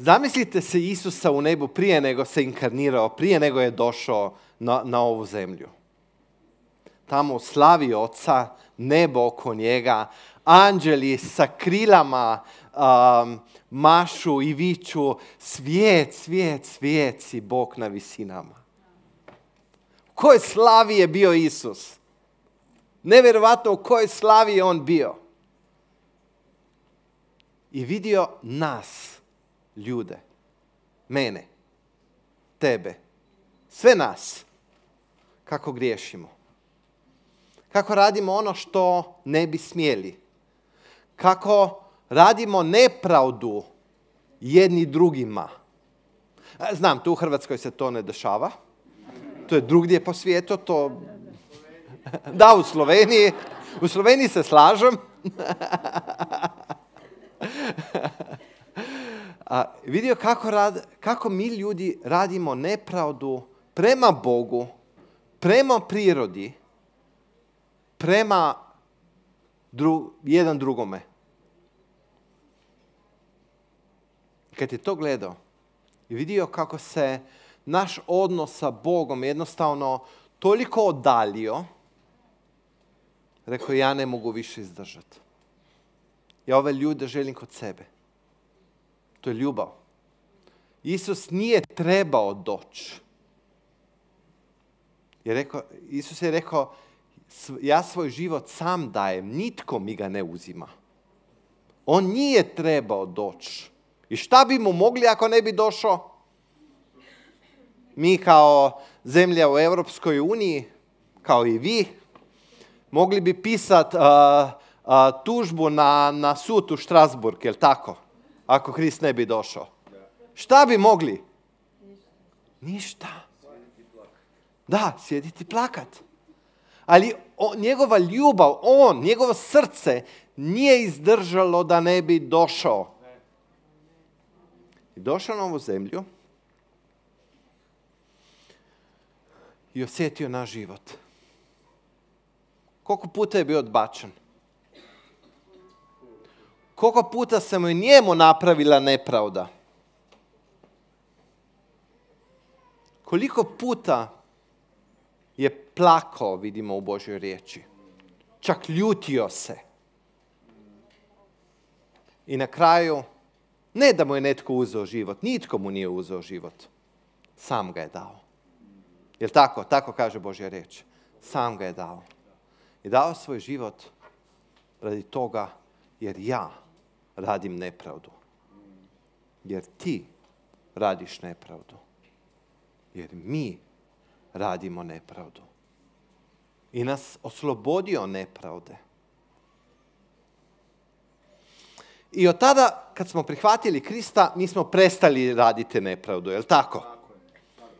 Zamislite se Isusa u nebu prije nego se inkarnirao, prije nego je došao na ovu zemlju. Tamo u slavi Oca, nebo oko njega, anđeli sa krilama mašu i viču: svijet, svijet, svijet si Bog na visinama. U kojoj slavi je bio Isus? Nevjerovatno u kojoj slavi je on bio. I vidio nas, ljude, mene, tebe, sve nas, kako griješimo. Kako radimo ono što ne bi smjeli. Kako radimo nepravdu jedni drugima. Znam, tu u Hrvatskoj se to ne dešava. To je drugdje po svijetu. Da, u Sloveniji. U Sloveniji se slažem. Vidio kako mi ljudi radimo nepravdu prema Bogu, prema prirodi, prema jedan drugome. Kad je to gledao i vidio kako se naš odnos sa Bogom jednostavno toliko oddalio, rekao: ja ne mogu više izdržati. Ja ove ljude želim kod sebe. To je ljubav. Isus nije trebao doći. Isus je rekao: ja svoj život sam dajem, nitko mi ga ne uzima. On nije trebao doći. I šta bi mu mogli ako ne bi došao? Mi kao zemlja u Europskoj uniji, kao i vi, mogli bi pisati tužbu na sud u Strasburg, jel tako? Ako Krist ne bi došao. Šta bi mogli? Ništa. Da, sjediti plakat. Ali njegova ljubav, njegovo srce nije izdržalo da ne bi došao. I došao na ovu zemlju i osjetio naš život. Koliko puta je bio odbačen? Koliko puta se mu i njemu napravila nepravda? Koliko puta je plakao, vidimo u Božjoj riječi. Čak ljutio se. I na kraju, ne da mu je netko uzeo život, nitko mu nije uzeo život. Sam ga je dao. Jel tako? Tako kaže Božja riječ. Sam ga je dao. I dao svoj život radi toga jer ja radim nepravdu. Jer ti radiš nepravdu. Jer mi radimo nepravdu. I nas oslobodio nepravde. I od tada, kad smo prihvatili Krista, mi smo prestali raditi nepravdu, je li tako?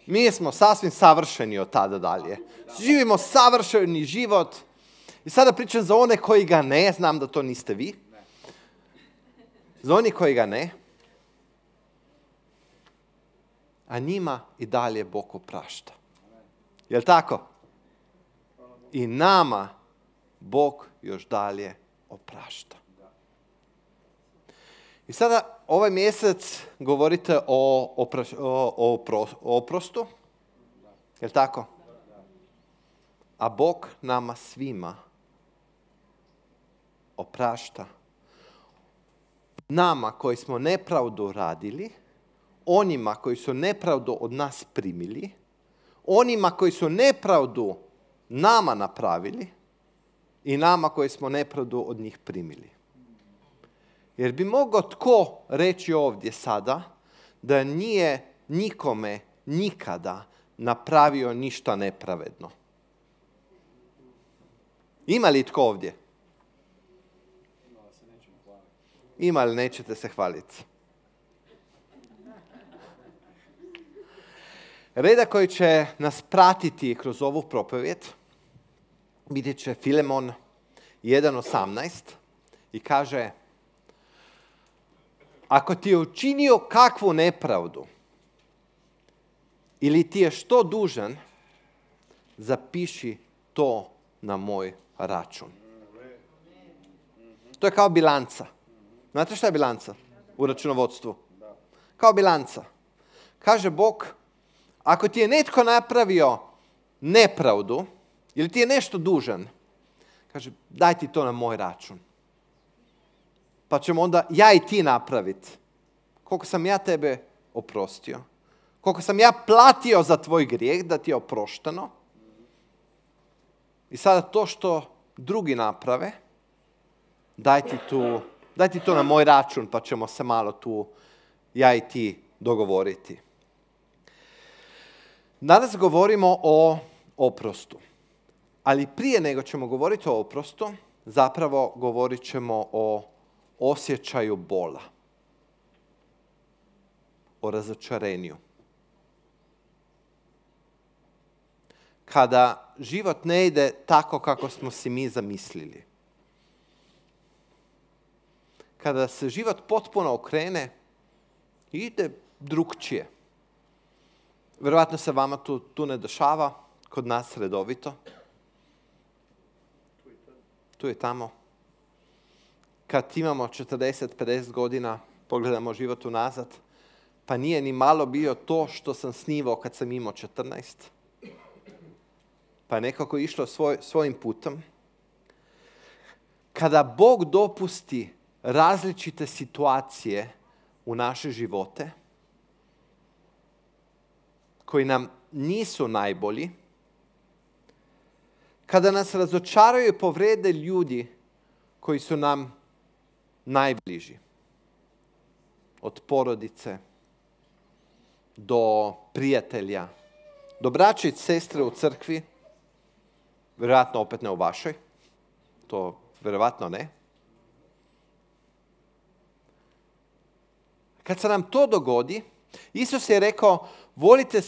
Mi smo sasvim savršeni od tada dalje. Živimo savršeni život. I sada pričam za one koji ga ne, znam da to niste vi. Za oni koji ga ne. A njima i dalje Bog oprašta. Je li tako? I nama Bog još dalje oprašta. I sada ovaj mjesec govorite o oprostu. Je li tako? A Bog nama svima oprašta. Nama koji smo nepravdu radili, onima koji su nepravdu od nas primili, onima koji su nepravdu nama napravili i nama koji smo nepravdu od njih primili. Jer bi mogao tko reći ovdje sada da nije nikome nikada napravio ništa nepravedno? Ima li tko ovdje? Ima li nećete se hvaliti? Reda koji će nas pratiti kroz ovu propovijed vidjet će Filemon 1.18 i kaže: ako ti je učinio kakvu nepravdu ili ti je što dužan, zapiši to na moj račun. To je kao bilanca. Znate šta je bilanca u računovodstvu? Kao bilanca. Kaže Bog, ako ti je netko napravio nepravdu, ili ti je nešto dužan, kaže, daj ti to na moj račun. Pa ćemo onda ja i ti napraviti. Koliko sam ja tebe oprostio, koliko sam ja platio za tvoj grijeh, da ti je oprošteno. I sada to što drugi naprave, daj ti to na moj račun, pa ćemo se malo tu ja i ti dogovoriti. Danas govorimo o oprostu. Ali prije nego ćemo govoriti o oprostu, zapravo govorit ćemo o osjećaju bola. O razočarenju. Kada život ne ide tako kako smo si mi zamislili. Kada se život potpuno okrene i ide drukčije. Vjerojatno se vama tu ne dešava, kod nas redovito. Tu i tamo. Kad imamo 40-50 godina, pogledamo život unazad, pa nije ni malo bio to što sam snivao kad sam imao 14. Pa je nekako išlo svojim putem. Kada Bog dopusti različite situacije u naše živote, koji nam nisu najbolji, kada nas razočaraju i povrede ljudi koji su nam najbliži. Od porodice do prijatelja, do braće i sestre u crkvi, vjerojatno opet ne u vašoj, to vjerojatno ne. Kad se nam to dogodi, Isus je rekao, volite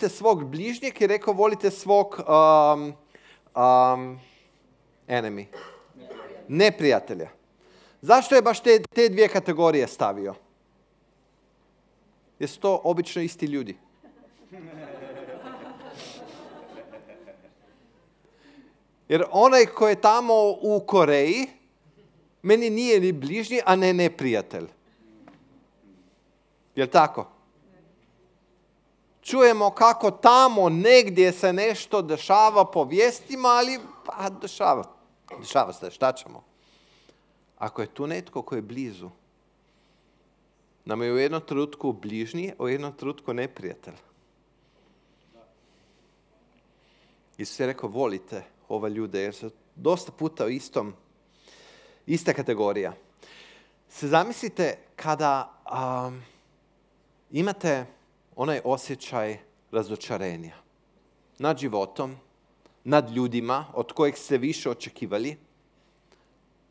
svog bližnjeg i rekao, volite svog enemy, neprijatelja. Zašto je baš te dvije kategorije stavio? Jesu to obično isti ljudi? Jer onaj koji je tamo u Koreji, meni nije ni bližnji, a ne neprijatelj. Jel' tako? Čujemo kako tamo negdje se nešto dešava po vijestima, ali pa dešava se, šta ćemo? Ako je tu netko koji je blizu, nam je u jednom trenutku bližnji, a u jednom trenutku neprijatelj. Isus je rekao, volite ove ljude, jer su dosta puta u ista kategorija. Se zamislite kada imate onaj osjećaj razočarenja nad životom, nad ljudima od kojeg ste više očekivali,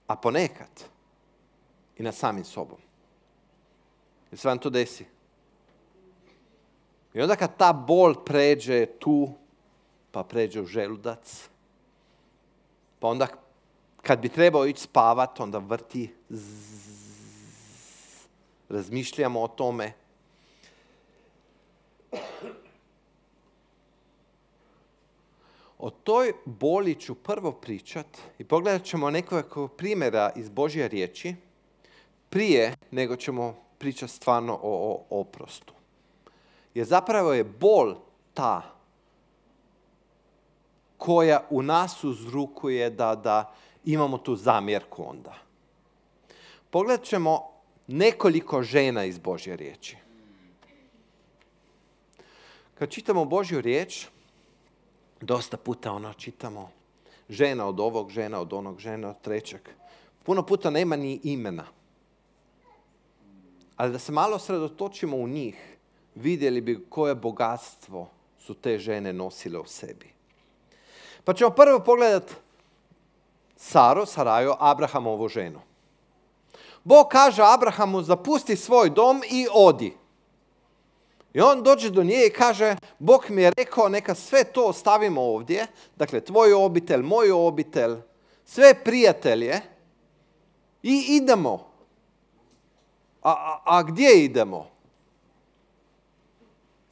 a ponekad i nad samim sobom. Jer se vam to desi. I onda kad ta bol pređe tu, pa pređe u želudac, pa onda kad bi trebao ići spavat, onda vrti, razmišljamo o tome. O toj boli ću prvo pričat i pogledat ćemo nekoliko primjera iz Božje riječi prije nego ćemo pričati stvarno o oprostu. Jer zapravo je bol ta koja u nas uzrukuje da imamo tu zamjerku onda. Pogledat ćemo nekoliko žena iz Božje riječi. Kad čitamo Božju riječ, dosta puta čitamo žena od ovog, žena od onog, žena od trećeg. Puno puta nema ni imena. Ali da se malo sredotočimo u njih, vidjeli bi koje bogatstvo su te žene nosile u sebi. Pa ćemo prvo pogledati Saraju, Abrahamovu ženu. Bog kaže Abrahamu, zapusti svoj dom i odi. I on dođe do nje i kaže, Bog mi je rekao, neka sve to ostavimo ovdje, dakle tvoju obitelj, moju obitelj, sve prijatelje i idemo. A gdje idemo?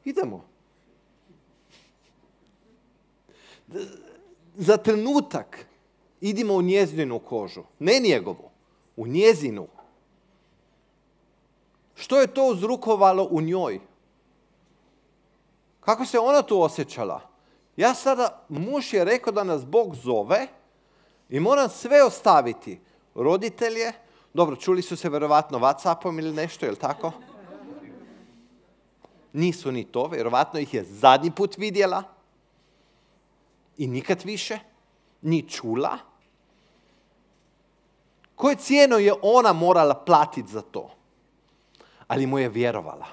Idemo. Za trenutak idimo u njezinu kožu, ne njegovu, u njezinu. Što je to uzrokovalo u njoj? Kako se ona tu osjećala? Ja sada, muž je rekao da nas Bog zove i moram sve ostaviti. Roditelje, dobro, čuli su se vjerovatno WhatsAppom ili nešto, je li tako? Nisu ni to, vjerovatno ih je zadnji put vidjela i nikad više, ni čula. Koju cijenu je ona morala platiti za to? Ali mu je vjerovala.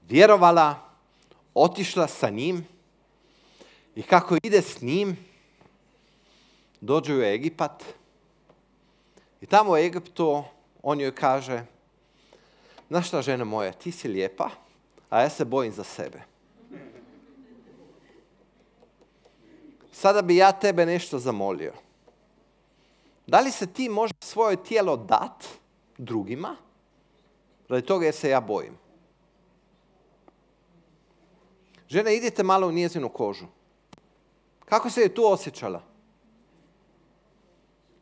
Vjerovala, otišla sa njim i kako ide s njim, dođu u Egipat i tamo u Egiptu on joj kaže: znaš šta, žena moja, ti si lijepa, a ja se bojim za sebe. Sada bi ja tebe nešto zamolio. Da li se ti možeš svoje tijelo dat drugima, radi toga jer se ja bojim? Žena, idite malo u njezinu kožu. Kako se je tu osjećala?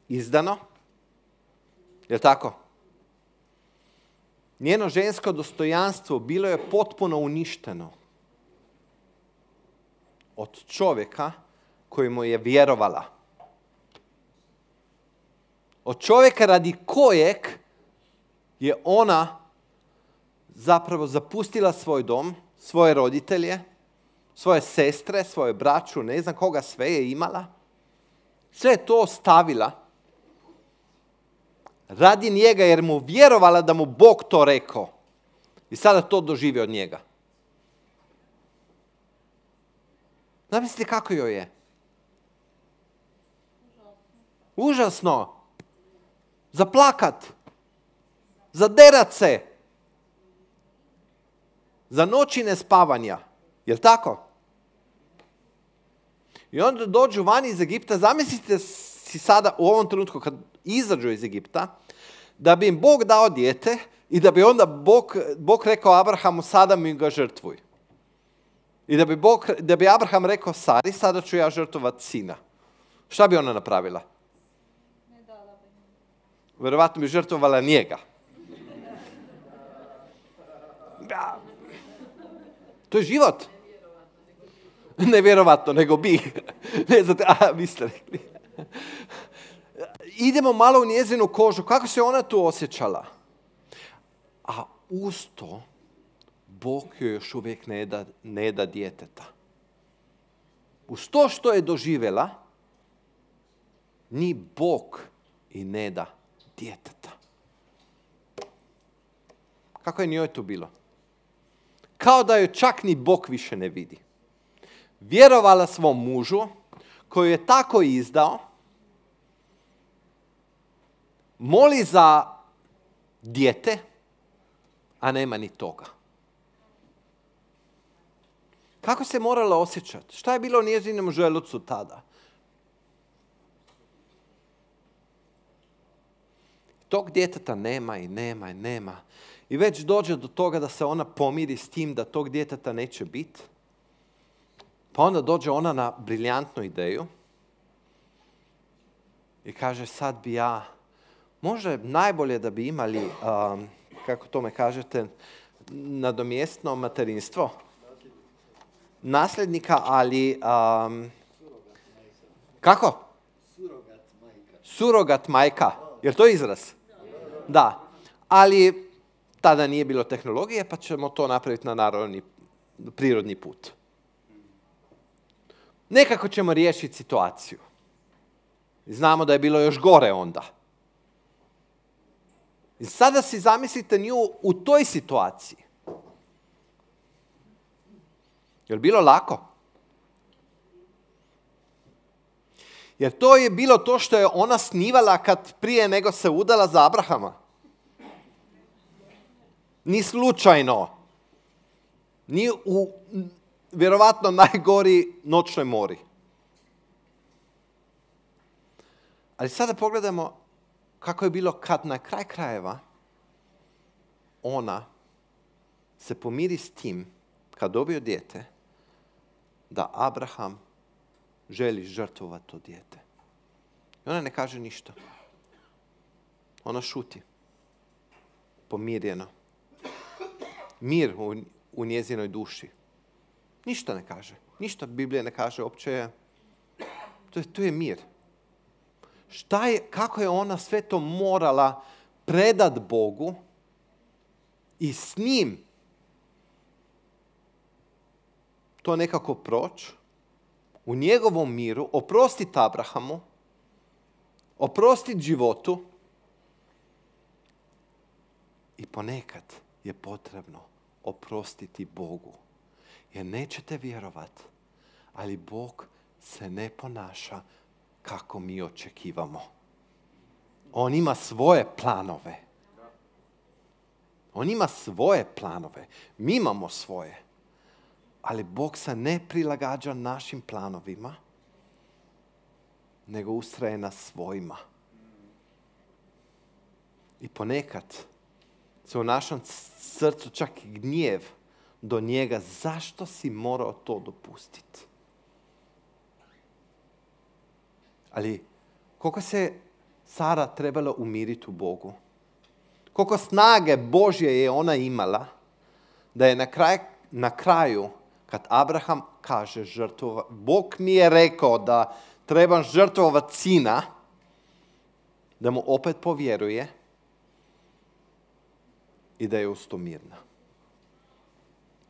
Izdano? Je li tako? Njeno žensko dostojanstvo bilo je potpuno uništeno od čovjeka koji mu je vjerovala. Od čovjeka radi kojeg je ona zapravo zapustila svoj dom, svoje roditelje, svoje sestre, svoje braću, ne znam koga sve je imala. Sve je to ostavila radi njega jer mu vjerovala da mu Bog to rekao. I sada to doživi od njega. Zamislite kako joj je. Užasno. Zaplakat. Zaderat se. Za noći nespavanja. Jel' tako? I onda dođu van iz Egipta. Zamislite si sada u ovom trenutku kad izađu iz Egipta, da bi im Bog dao dijete i da bi onda Bog rekao Abrahamu: sada mi ga žrtvuj. I da bi Abraham rekao Sari: sada ću ja žrtvovati sina. Šta bi ona napravila? Vjerovatno bi žrtvovala njega. To je život. Ne vjerovatno, nego bi. Ne znate, vi ste rekli. Idemo malo u njezinu kožu. Kako se ona tu osjećala? A uz to, Bog joj još uvijek ne da djeteta. Uz to što je doživjela, ni Bog i ne da djeteta. Kako je njoj tu bilo? Kao da joj čak ni Bog više ne vidi. Vjerovala svom mužu, koju je tako izdao, moli za dijete, a nema ni toga. Kako se morala osjećati? Šta je bilo u njezinom želucu tada? Tog djeteta nema i nema i nema. I već dođe do toga da se ona pomiri s tim da tog djeteta neće biti. Pa onda dođe ona na briljantnu ideju i kaže: sad bi ja, možda najbolje da bi imali, kako to me kažete, nadomjestno materinstvo. Nasljednika, ali... kako? Surogat majka. Je li to izraz? Da. Ali tada nije bilo tehnologije, pa ćemo to napraviti na prirodni put. Nekako ćemo riješiti situaciju. Znamo da je bilo još gore onda. I sada si zamislite nju u toj situaciji. Je li bilo lako? Jer to je bilo to što je ona snivala kad prije nego se udala za Abrahama. Ni slučajno. Ni u vjerovatno najgori noćnoj mori. Ali sada pogledamo kako je bilo kad na kraj krajeva ona se pomiri s tim, kad dobio dijete, da Abraham želi žrtvovati to dijete. I ona ne kaže ništa. Ona šuti. Pomirjeno. mir u njezinoj duši. Ništa ne kaže. Ništa Biblija ne kaže uopće. To je mir. Kako je ona sve to morala predat Bogu i s njim to nekako proći u njegovom miru, oprostiti Abrahamu, oprostiti životu i ponekad je potrebno oprostiti Bogu. Jer nećete vjerovati, ali Bog se ne ponaša kako mi očekivamo. On ima svoje planove. On ima svoje planove. Mi imamo svoje. Ali Bog se ne prilagađa našim planovima, nego ustraje na svojima. I ponekad se u našem srcu čak i gnjev do njega. Zašto si morao to dopustiti? Ali koliko se Sara trebala umiriti u Bogu? Koliko snage Božje je ona imala da je na kraju kad Abraham kaže Bog mi je rekao da trebam žrtvovati sina, da mu opet povjeruje i da je uz to mirna.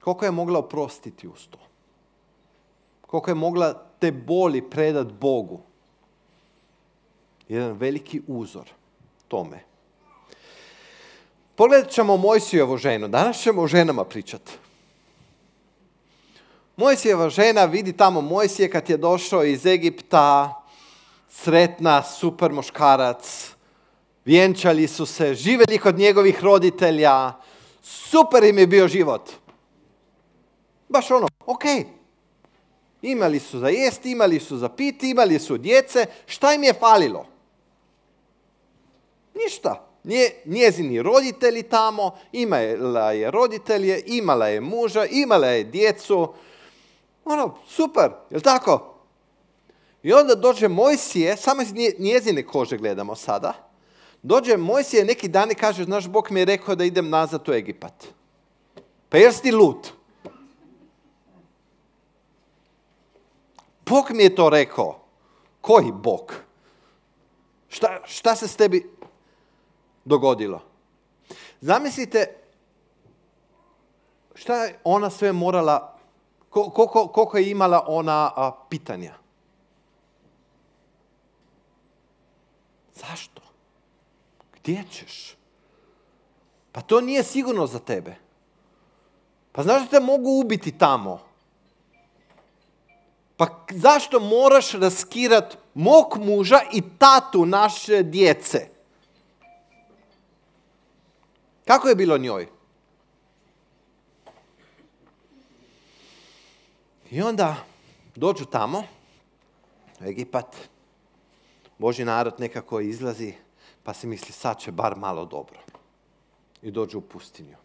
Koliko je mogla oprostiti uz to? Koliko je mogla te boli predat Bogu? Jedan veliki uzor tome. Pogledat ćemo Mojsijevu ženu. Danas ćemo o ženama pričati. Mojsijeva žena vidi tamo Mojsije kad je došao iz Egipta, sretna, super muškarac, vjenčali su se, živjeli kod njegovih roditelja, super im je bio život. Baš ono, ok. Imali su za jesti, imali su za piti, imali su djece, šta im je falilo? Ništa. Njezini roditelji tamo, imala je roditelje, imala je muža, imala je djecu. Ono, super, jel' tako? I onda dođe Mojsije, samo iz njezine kože gledamo sada. Dođe Mojsije neki dan i kaže, znaš, Bog mi je rekao da idem nazad u Egipat. Pa jer si ti lud? Bog mi je to rekao. Koji Bog? Šta se s tebi dogodilo? Zamislite šta je ona sve morala, koliko je imala ona pitanja. Zašto? Gdje ćeš? Pa to nije sigurno za tebe. Pa znaš da te mogu ubiti tamo? Pa zašto moraš raskirat mog muža i tatu naše djece? Kako je bilo njoj? I onda dođu tamo, u Egipat, Božji narod nekako izlazi, pa si misli sad će bar malo dobro. I dođu u pustinju.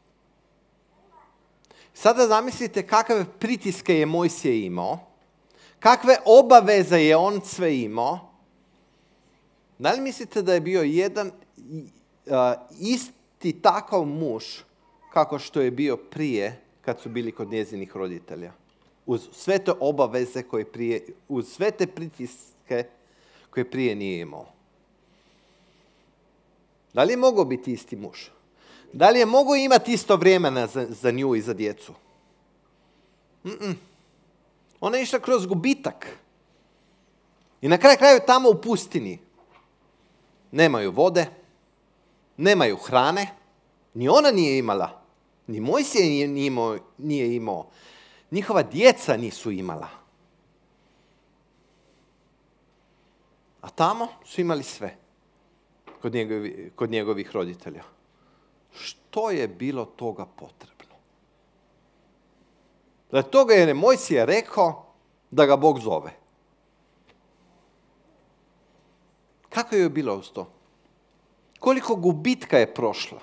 Sada zamislite kakve pritiske je Mojsije imao, kakve obaveze je on sve imao. Da li mislite da je bio jedan isti takav muž kako što je bio prije kad su bili kod njezinih roditelja? Uz sve te obaveze koje prije, uz sve te pritiske koje prije nije imao. Da li je mogao biti isti muž? Da li je mogao imati isto vremena za nju i za djecu? Ona je išla kroz gubitak. I na kraju tamo u pustini. Nemaju vode, nemaju hrane, ni ona nije imala, ni Mojsije nije imao, njihova djeca nisu imala. A tamo su imali sve kod njegovih roditelja. Što je bilo toga potrebno? Da toga je Mojsije rekao da ga Bog zove. Kako je bilo uz to? Koliko gubitka je prošla?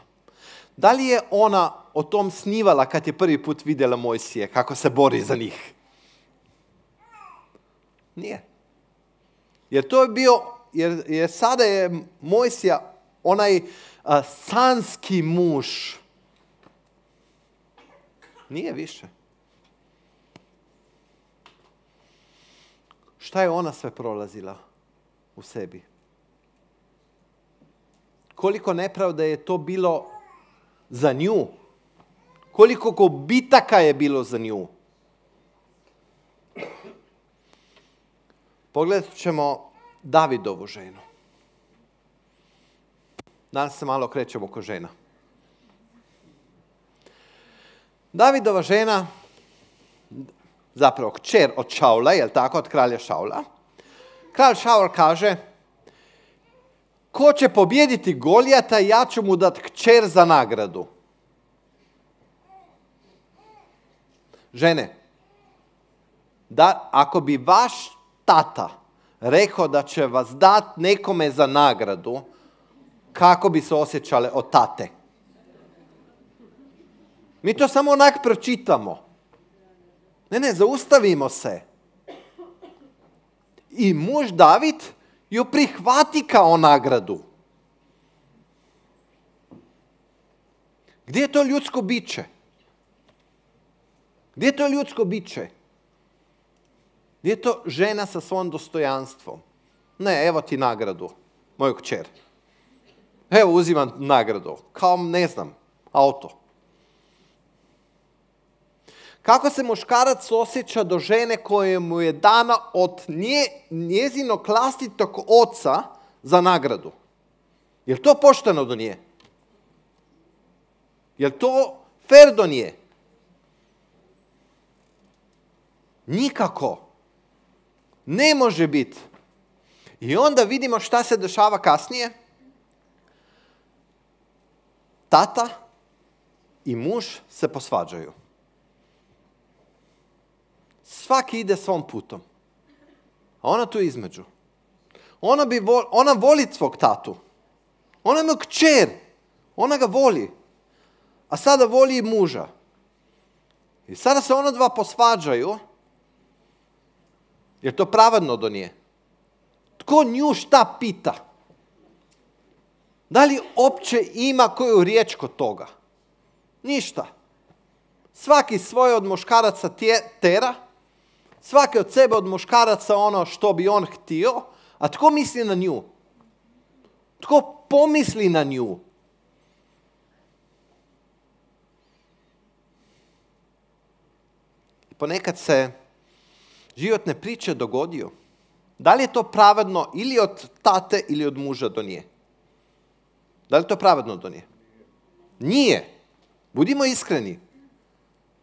Da li je ona o tom snivala kad je prvi put vidjela Mojsije, kako se bori za njih? Nije. Jer to je bio, jer sada je Mojsija onaj sanski muž. Nije više. Šta je ona sve prolazila u sebi? Koliko nepravde je to bilo za nju? Koliko gubitaka je bilo za nju? Pogledat ćemo Davidovu ženu. Danas se malo krećemo oko žena. Davidova žena, zapravo kćer od Šaula, jel tako, od kralja Šaula. Kralj Šaul kaže, ko će pobijediti Golijata, ja ću mu dati kćer za nagradu. Žene, da, ako bi vaš tata rekao da će vas dati nekome za nagradu, kako bi se osjećale od tate? Mi to samo onak pročitamo. Ne, zaustavimo se. I muž David ju prihvati kao nagradu. Gdje je to ljudsko biće? Gdje je to ljudsko biće? Gdje je to žena sa svojim dostojanstvom? Ne, evo ti nagradu, moju kćer. Evo uzimam nagradu, kao ne znam, auto. Kako se muškarac osjeća do žene koje mu je dana od njezinog vlastitog oca za nagradu? Je li to pošteno do nje? Je li to fer do nje? Nikako. Ne može biti. I onda vidimo šta se dešava kasnije. Tata i muž se posvađaju. Svaki ide svom putom. A ona tu između. Ona voli svog tatu. Ona ima kćer. Ona ga voli. A sada voli i muža. I sada se ona dva posvađaju. Jer to pravedno do nje. Tko nju šta pita? Da li opće ima koju riječ kod toga? Ništa. Svaki svoj od muškaraca tera. Svaki od sebe od muškaraca ono što bi on htio. A tko misli na nju? Tko pomisli na nju? Ponekad se životne priče dogodio. Da li je to pravedno ili od tate ili od muža do nje? Da li je to pravedno do nje? Nije. Budimo iskreni.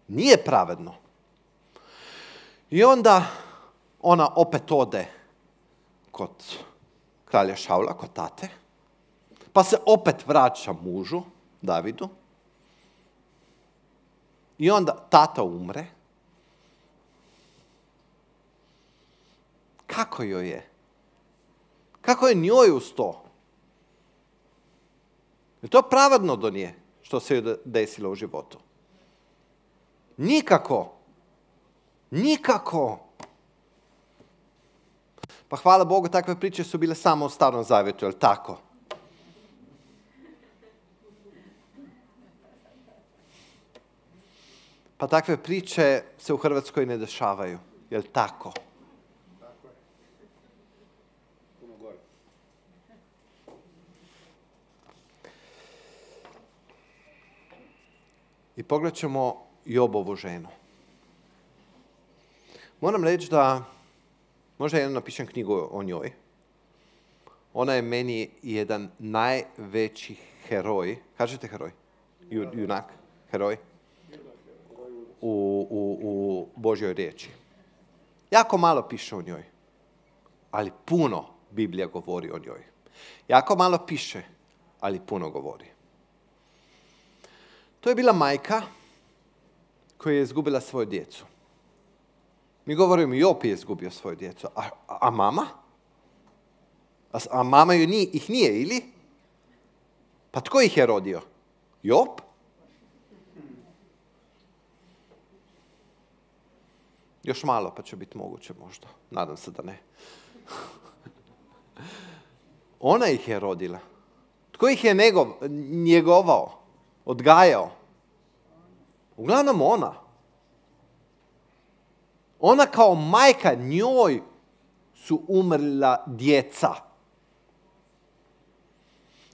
Nije pravedno. I onda ona opet ode kod kralja Šaula, kod tate. Pa se opet vraća mužu, Davidu. I onda tata umre. Kako joj je? Kako je njoj uz to? Je to pravedno do nje što se joj desilo u životu? Nikako. Nikako. Pa hvala Bogu, takve priče su bile samo u Starom Zavjetu, je li tako? Pa takve priče se u Hrvatskoj ne dešavaju, je li tako? I pogledat ćemo Jobovu ženu. Moram reći da, možda jednom napišem knjigu o njoj. Ona je meni jedan najveći heroj. Kažete heroj? Junak? Heroj? U Božjoj riječi. Jako malo piše o njoj. Ali puno Biblija govori o njoj. Jako malo piše, ali puno govori. To je bila majka koja je izgubila svoju djecu. Mi govorimo, Job je izgubio svoju djecu. A mama? A mama ih nije, ili? Pa tko ih je rodio? Job? Još malo pa će biti moguće možda. Nadam se da ne. Ona ih je rodila. Tko ih je njegovao? Odgajao? Uglavnom ona. Ona kao majka, njoj su umrla djeca.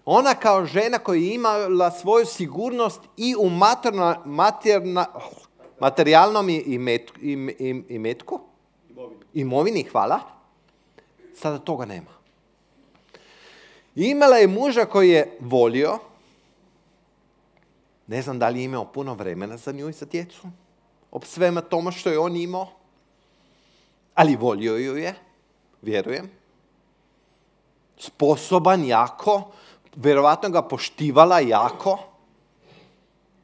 Ona kao žena koja je imala svoju sigurnost i u materijalnom imetku, imovini, hvala, sada toga nema. Imala je muža koji je volio, ne znam da li je imao puno vremena za nju i za djecu, ob svema tome što je on imao, ali volio ju je, vjerujem. Sposoban, jako, vjerovatno ga poštivala jako,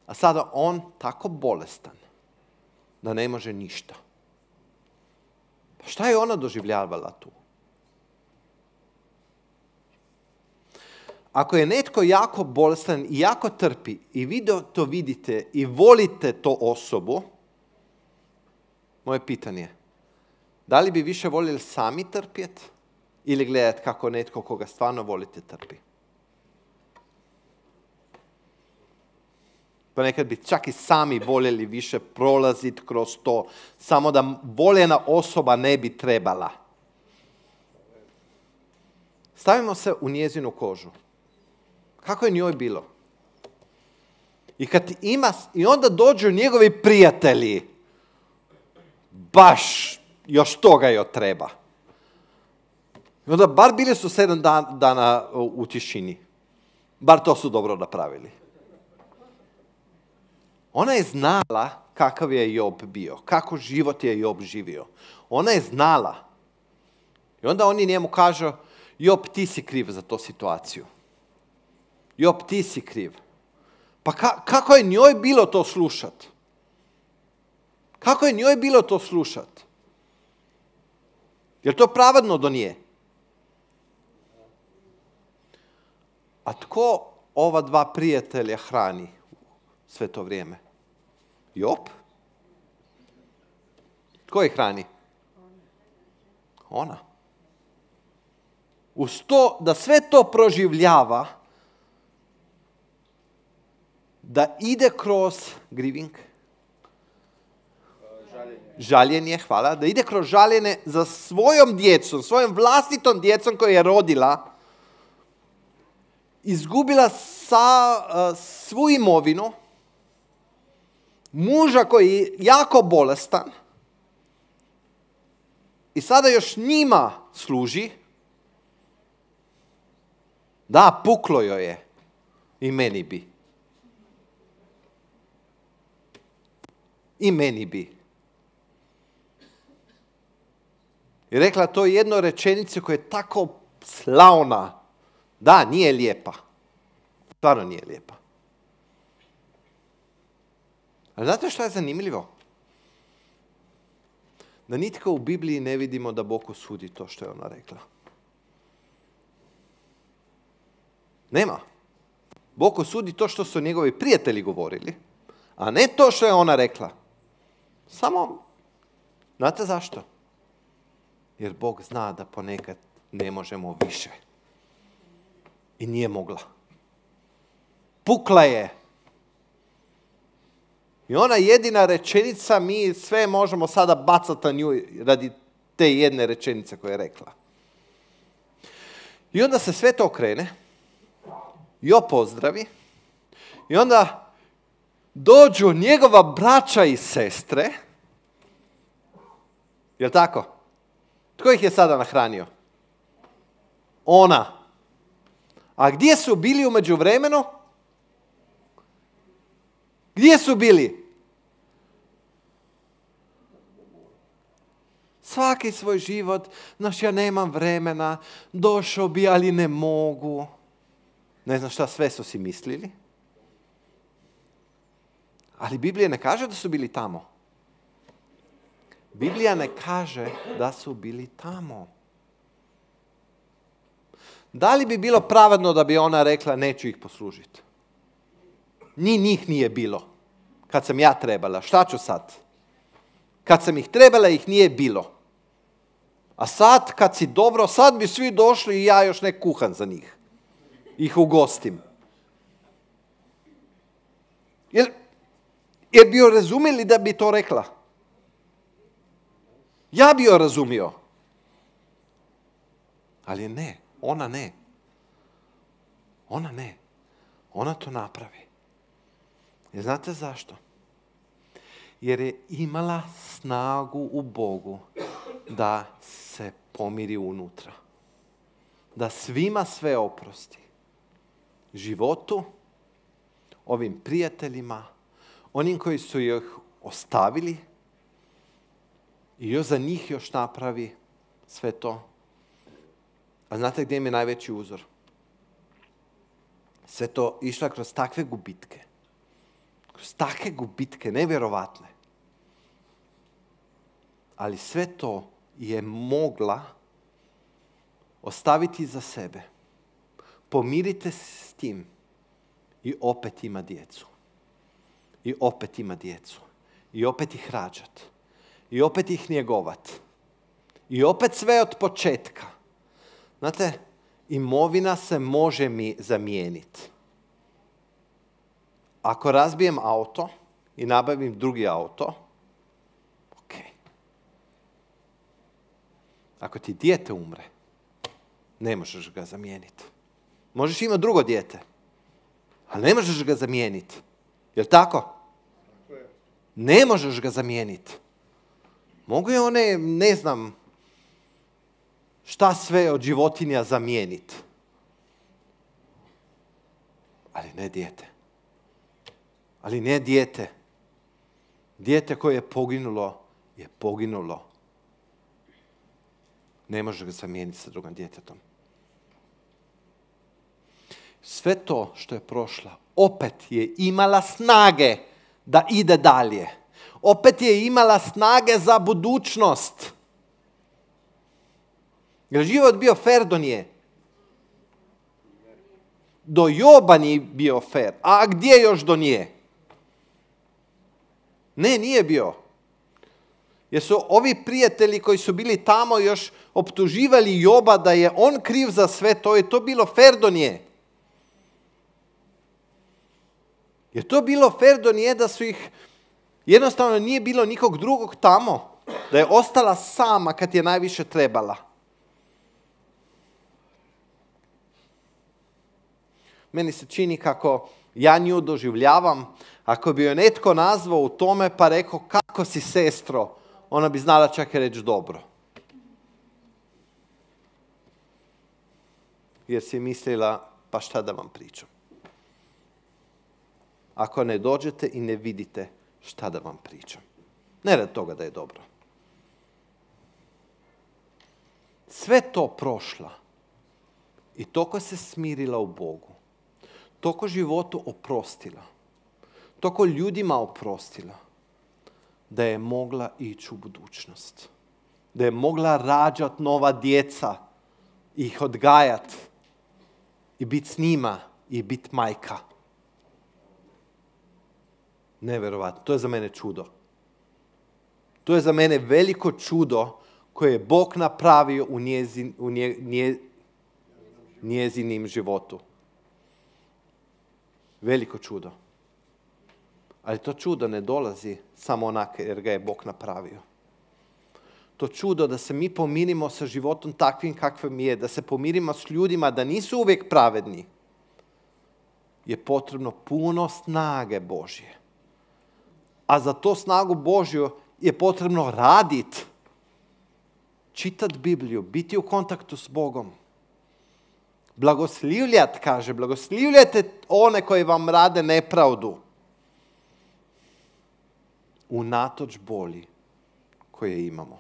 a sada on tako bolestan da ne može ništa. Pa šta je ona doživljavala tu? Ako je netko jako bolestan i jako trpi i vi to vidite i volite to osobu, moje pitanje je, da li bi više voljeli sami trpjeti ili gledati kako netko koga stvarno volite trpi? Pa nekad bi čak i sami voljeli više prolaziti kroz to, samo da voljena osoba ne bi trebala. Stavimo se u njezinu kožu. Kako je njoj bilo? I onda dođu njegovi prijatelji. Baš još toga joj treba. I onda bar bili su 7 dana u tišini. Bar to su dobro napravili. Ona je znala kakav je Job bio, kako život je Job živio. Ona je znala. I onda oni njemu kažu, Job, ti si kriv za tu situaciju. Job, ti si kriv. Pa kako je njoj bilo to slušat? Kako je njoj bilo to slušat? Je li to pravedno do nje? A tko ova dva prijatelja hrani sve to vrijeme? Job? Tko ih hrani? Ona. Uz to da sve to proživljava, da ide kroz grieving, žaljenje, hvala, da ide kroz žaljenje za svojom djecom, svojom vlastitom djecom koju je rodila, izgubila svu imovinu, muža koji je jako bolestan i sada još njima služi. Da, puklo joj je. I meni bi. I meni bi. I rekla to jedno rečenicu koja je tako slavna. Da, nije lijepa. Stvarno nije lijepa. Ali znate što je zanimljivo? Da nitko u Bibliji ne vidimo da Bog osudi to što je ona rekla. Nema. Bog osudi to što su njegovi prijatelji govorili, a ne to što je ona rekla. Samo, znate zašto? Jer Bog zna da ponekad ne možemo više. I nije mogla. Pukla je. I ona jedina rečenica, mi sve možemo sada bacati na nju radi te jedne rečenice koje je rekla. I onda se sve to okrene, jo pozdravi, i onda dođu njegova braća i sestre. Jel' tako? Tko ih je sada nahranio? Ona. A gdje su bili u međuvremenu? Gdje su bili? Svaki svoj život, znaš, ja nemam vremena, došao bi, ali ne mogu. Ne znam šta sve su si mislili. Ali Biblija ne kaže da su bili tamo. Biblija ne kaže da su bili tamo. Da li bi bilo pravedno da bi ona rekla neću ih poslužiti? Ni njih nije bilo. Kad sam ja trebala, šta ću sad? Kad sam ih trebala, ih nije bilo. A sad, kad si dobro, sad bi svi došli i ja još ne kuham za njih. Ih ugostim. Jer bi joj razumjeli da bi to rekla. Ja bi joj razumio. Ali ne, ona ne. Ona ne. Ona to napravi. I znate zašto? Jer je imala snagu u Bogu da se pomiri unutra. Da svima sve oprosti. Životu, ovim prijateljima, onim koji su ih ostavili i još za njih još napravi sve to. A znate gdje im je najveći uzor? Sve to išla kroz takve gubitke. Kroz takve gubitke, nevjerovatne. Ali sve to je mogla ostaviti za sebe. Pomirite se s tim i opet ima djecu. I opet ima djecu. I opet ih rađat. I opet ih njegovat. I opet sve od početka. Znate, imovina se može mi zamijeniti. Ako razbijem auto i nabavim drugi auto, ok. Ako ti dijete umre, ne možeš ga zamijeniti. Možeš imati drugo dijete, ali ne možeš ga zamijeniti. Jel' tako? Ne možeš ga zamijeniti. Mogu je one, ne znam, šta sve od životinja zamijeniti. Ali ne dijete. Ali ne dijete. Dijete koje je poginulo. Ne može ga zamijeniti sa drugim djetetom. Sve to što je prošla, opet je imala snage da ide dalje. Opet je imala snage za budućnost. Je li život bio fer do nje? Do Joba nije bio fer. A gdje još do nje? Ne, nije bio. Jer su ovi prijatelji koji su bili tamo još optuživali Joba da je on kriv za sve to. Je to bilo fer do nje? Je to bilo fer do nje da su ih, jednostavno nije bilo nikog drugog tamo, da je ostala sama kad je najviše trebala. Meni se čini kako ja nju doživljavam, ako bi joj netko nazvao u tome pa rekao kako si sestro, ona bi znala čak i reći dobro. Jer si mislila pa šta da vam pričam. Ako ne dođete i ne vidite šta da vam pričam. Ne radi toga da je dobro. Sve to prošla i toliko se smirila u Bogu. Toliko životu oprostila. Toliko ljudima oprostila. Da je mogla ići u budućnost. Da je mogla rađati nova djeca. Ih odgajat. I biti s njima. I biti majka. Nevjerovatno. To je za mene čudo. To je za mene veliko čudo koje je Bog napravio u njezinim životu. Veliko čudo. Ali to čudo ne dolazi samo onako jer ga je Bog napravio. To čudo da se mi pomirimo sa životom takvim kakvim je, da se pomirimo s ljudima da nisu uvijek pravedni, je potrebno puno snage Božje. A za to snagu Božju je potrebno raditi, čitati Bibliju, biti u kontaktu s Bogom. Blagoslivljat, kaže, blagoslivljate one koji vam rade nepravdu. Unatoč boli koje imamo.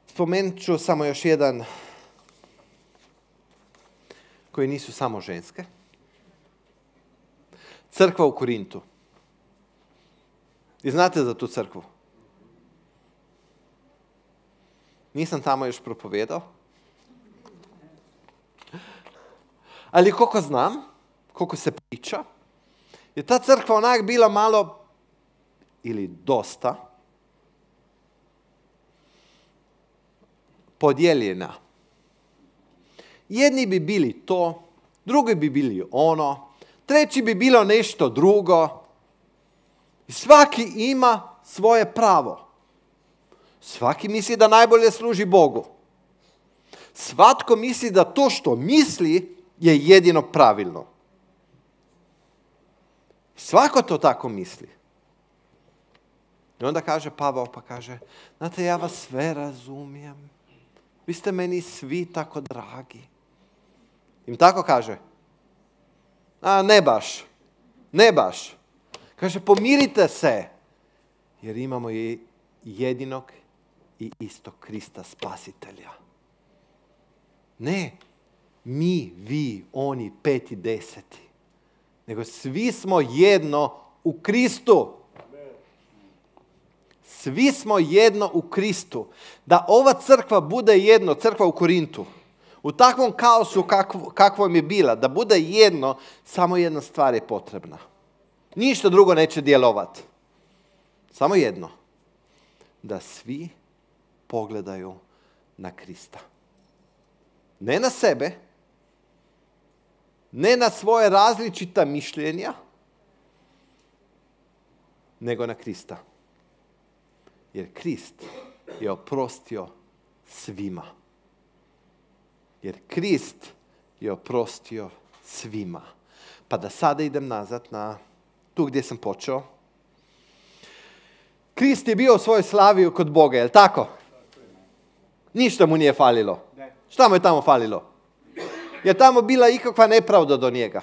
Spomenut ću samo još jedan koji nisu samo ženske. Crkva u Korintu. I znate za tu crkvu? Nisam tamo još propovedao. Ali koliko znam, koliko se priča, je ta crkva onak bila malo ili dosta podijeljena. Jedni bi bili to, drugi bi bili ono, treći bi bilo nešto drugo. I svaki ima svoje pravo. Svaki misli da najbolje služi Bogu. Svatko misli da to što misli je jedino pravilno. Svako to tako misli. I onda kaže Pavao, pa kaže, znate, ja vas sve razumijem. Vi ste meni svi tako dragi. Im tako kaže. A ne baš. Kaže, pomirite se, jer imamo i jedinog i istog Krista spasitelja. Ne, mi, vi, oni, 5 i 10. Nego svi smo jedno u Kristu. Svi smo jedno u Kristu. Da ova crkva bude jedno, crkva u Korintu, u takvom kaosu kakvom je bila, da bude jedno, samo jedna stvar je potrebna. Ništa drugo neće djelovati. Samo jedno. Da svi pogledaju na Krista. Ne na sebe, ne na svoje različita mišljenja, nego na Krista. Jer Krist je oprostio svima. Pa da sada idem nazad na tu gdje sam počeo. Krist je bio u svojoj slavi kod Boga, je li tako? Ništa mu nije falilo. Šta mu je tamo falilo? Je tamo bila ikakva nepravda do njega?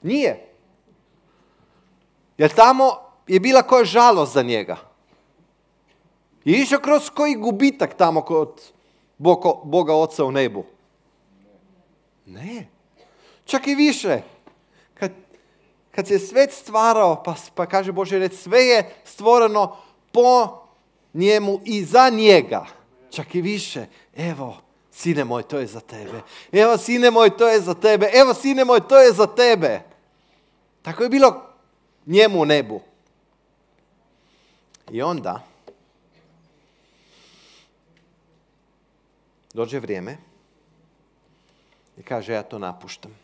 Nije. Jer tamo je bila koja žalost za njega. Je išao kroz koji gubitak tamo kod Boga Oca u nebu? Ne. Čak i više. Kad se svet stvarao, pa kaže Božja riječ, sve je stvoreno po njemu i za njega. Čak i više. Evo, sine moj, to je za tebe. Evo, sine moj, to je za tebe. Evo, sine moj, to je za tebe. Tako je bilo njemu u nebu. I onda dođe vrijeme i kaže, ja to napuštam.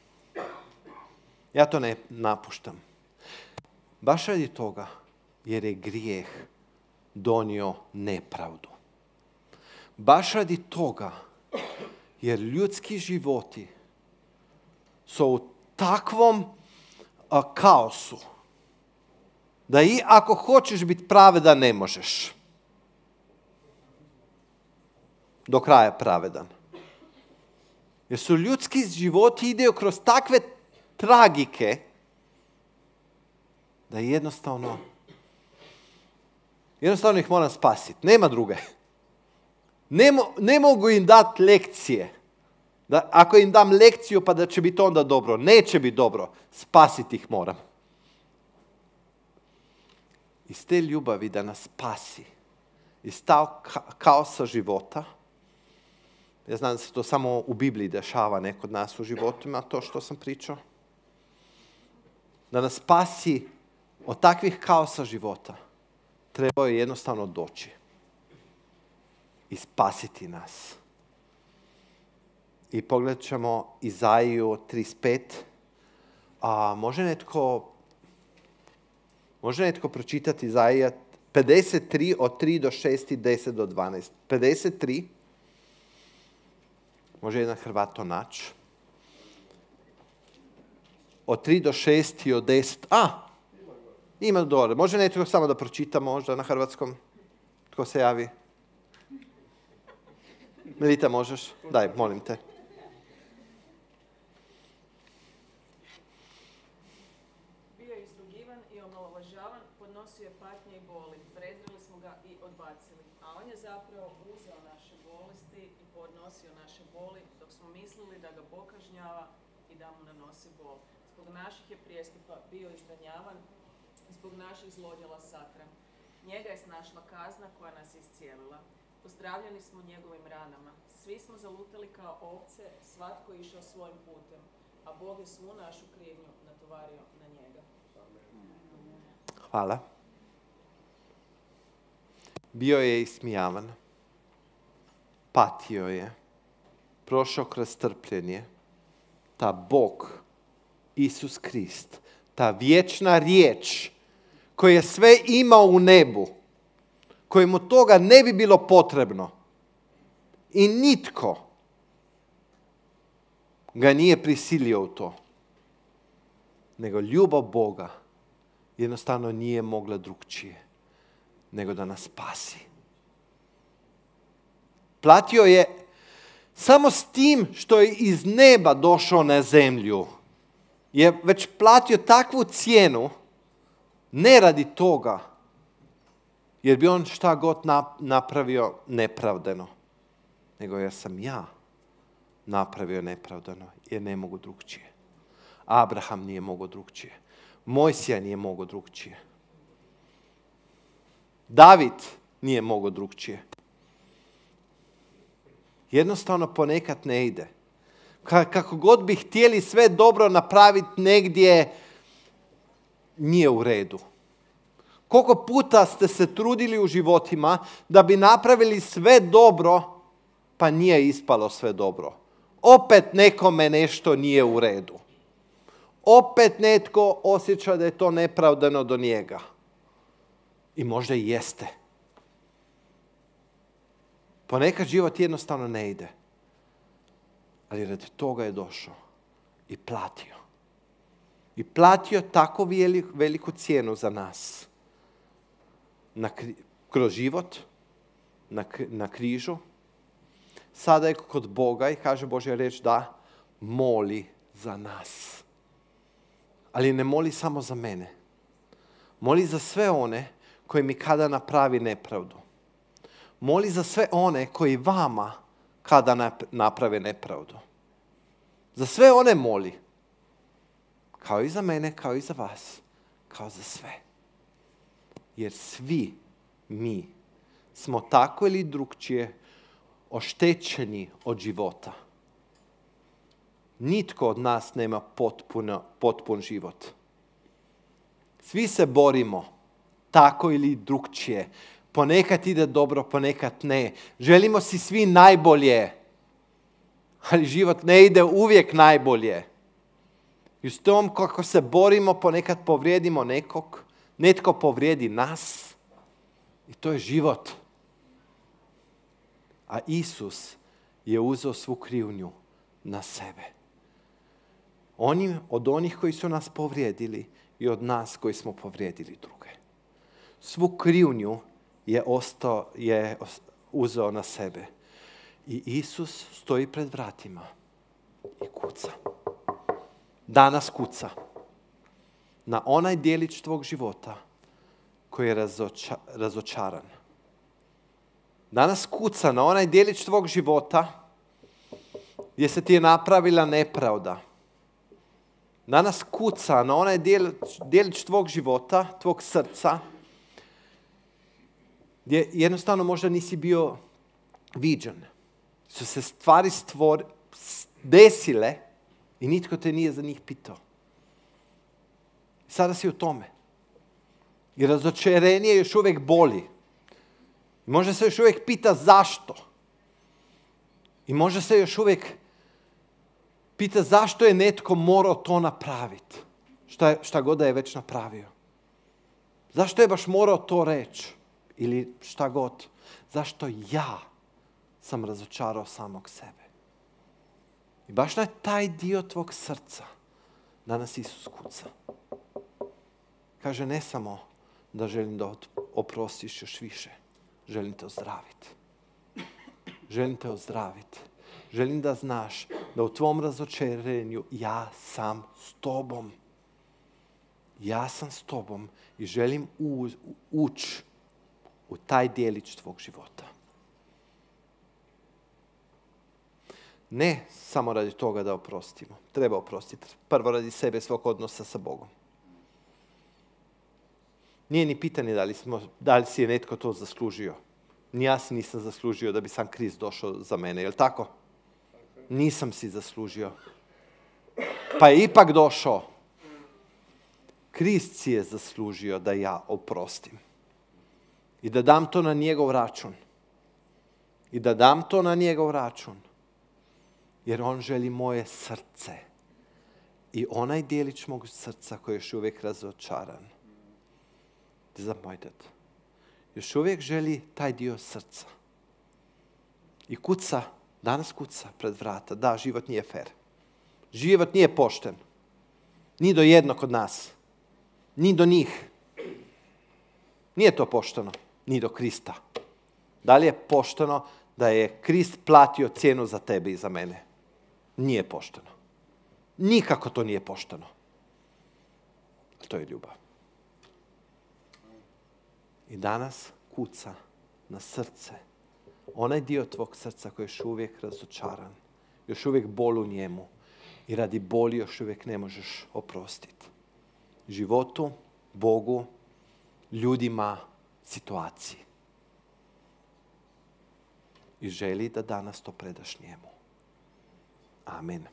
Ja to ne napuštam. Baš radi toga, jer je grijeh donio nepravdu. Baš radi toga, jer ljudski životi su u takvom kaosu, da i ako hoćeš biti pravedan, ne možeš. Do kraja pravedan. Jer su ljudski životi ide kroz takve tragike, da jednostavno ih moram spasiti. Nema druge. Ne mogu im dati lekcije. Da ako im dam lekciju, pa da će biti onda dobro. Neće biti dobro. Spasiti ih moram. Iz te ljubavi da nas spasi, iz tog kaosa života, ja znam da se to samo u Bibliji dešava, ne kod nas u životima, to što sam pričao, da nas spasi od takvih kaosa života, trebao je jednostavno doći i spasiti nas. I pogledat ćemo Izaiju 35. Može netko pročitati Izaija 53 od 3 do 6 i 10 do 12. 53. Može jedan Hrvat to naći. Od 3 do 6 i od 10. Ima dobro. Može netko samo da pročita možda na hrvatskom? Tko se javi? Melita, možeš? Daj, molim te. Bio je izrugivan i omalovažavan, podnosio je patnje i boli. Prezreli smo ga i odbacili. A on je zapravo uzeo naše bolesti i podnosio naše boli, dok smo mislili da ga Bog kažnjava i da mu nanosi bol. Zbog naših je prijestupa bio izdanjavan, zbog naših zlodjela satran. Njega je snašla kazna koja nas je iscijelila. Pozdravljeni smo njegovim ranama. Svi smo zalutali kao ovce, svatko je išao svojim putem, a Bog je svu našu krivnju natovario na njega. Hvala. Bio je ismijavan, patio je, prošao kroz trpljenje. Ta Bog, Isus Krist, ta vječna riječ koji je sve imao u nebu, kojemu toga ne bi bilo potrebno i nitko ga nije prisilio u to, nego ljubav Boga jednostavno nije mogla drugčije nego da nas spasi. Platio je samo s tim što je iz neba došao na zemlju, je već platio takvu cijenu, ne radi toga, jer bi on šta god napravio nepravdano, nego jer sam ja napravio nepravdano, jer ne mogu drugčije. Abraham nije mogao drugčije. Mojsija nije mogao drugčije. David nije mogao drugčije. Jednostavno ponekad ne ide. Kako god bi htjeli sve dobro napraviti negdje, nije u redu. Koliko puta ste se trudili u životima da bi napravili sve dobro, pa nije ispalo sve dobro. Opet nekome nešto nije u redu. Opet netko osjeća da je to nepravdano do njega. I možda i jeste. Ponekad život jednostavno ne ide. Ali radi toga je došao i platio. I platio tako veliku cijenu za nas. Kroz život, na križu. Sada je kod Boga i kaže Božja riječ da moli za nas. Ali ne moli samo za mene. Moli za sve one koji mi kada napravi nepravdu. Moli za sve one koji vama kada naprave nepravdu. Za sve one moli. Kao i za mene, kao i za vas. Kao za sve. Jer svi mi smo tako ili drugčije oštećeni od života. Nitko od nas nema potpun život. Svi se borimo tako ili drugčije. Ponekad ide dobro, ponekad ne. Želimo si svi najbolje, ali život ne ide uvijek najbolje. I s tom kako se borimo, ponekad povrijedimo nekog, netko povrijedi nas i to je život. A Isus je uzeo svu krivnju na sebe. Od onih koji su nas povrijedili i od nas koji smo povrijedili druge. Svu krivnju je uzeo na sebe. I Isus stoji pred vratima i kuca. Danas kuca na onaj djelić tvog života koji je razočaran. Danas kuca na onaj djelić tvog života gdje se ti je napravila nepravda. Danas kuca na onaj djelić tvog života, tvog srca, gdje jednostavno možda nisi bio viđen. Su se stvari desile i nitko te nije za njih pitao. Sada si u tome. I razočarenje još uvijek boli. I možda se još uvijek pita zašto. I možda se još uvijek pita zašto je netko morao to napraviti. Šta god da je već napravio. Zašto je baš morao to reći? Ili šta god. Zašto ja sam razočarao samog sebe? I baš na taj dio tvog srca danas Isus kuca. Kaže ne samo da želim da oprostiš još više. Želim te ozdraviti. Želim te ozdraviti. Želim da znaš da u tvom razočarenju ja sam s tobom. Ja sam s tobom i želim ući u taj djelić tvog života. Ne samo radi toga da oprostimo. Treba oprostiti. Prvo radi sebe, svog odnosa sa Bogom. Nije ni pitanje da li si je netko to zaslužio. Ni ja si nisam zaslužio da bi sam Krist došao za mene. Je li tako? Nisam si zaslužio. Pa je ipak došao. Krist si je zaslužio da ja oprostim. I da dam to na njegov račun. I da dam to na njegov račun. Jer on želi moje srce. I onaj djelić mog srca koji je još uvijek razočaran. disappointed. Još uvijek želi taj dio srca. I kuca, danas kuca pred vrata. Da, život nije fair. Život nije pošten. Ni do jednog od nas. Ni do njih. Nije to pošteno. Ni do Krista. Da li je pošteno da je Krist platio cijenu za tebe i za mene? Nije pošteno. Nikako to nije pošteno. To je ljubav. I danas kuca na srce. Onaj dio tvog srca koji je još uvijek razočaran. Još uvijek bol u njemu. I radi boli još uvijek ne možeš oprostiti. Životu, Bogu, ljudima, situaciji. I želi da danas to predaš njemu. Amen.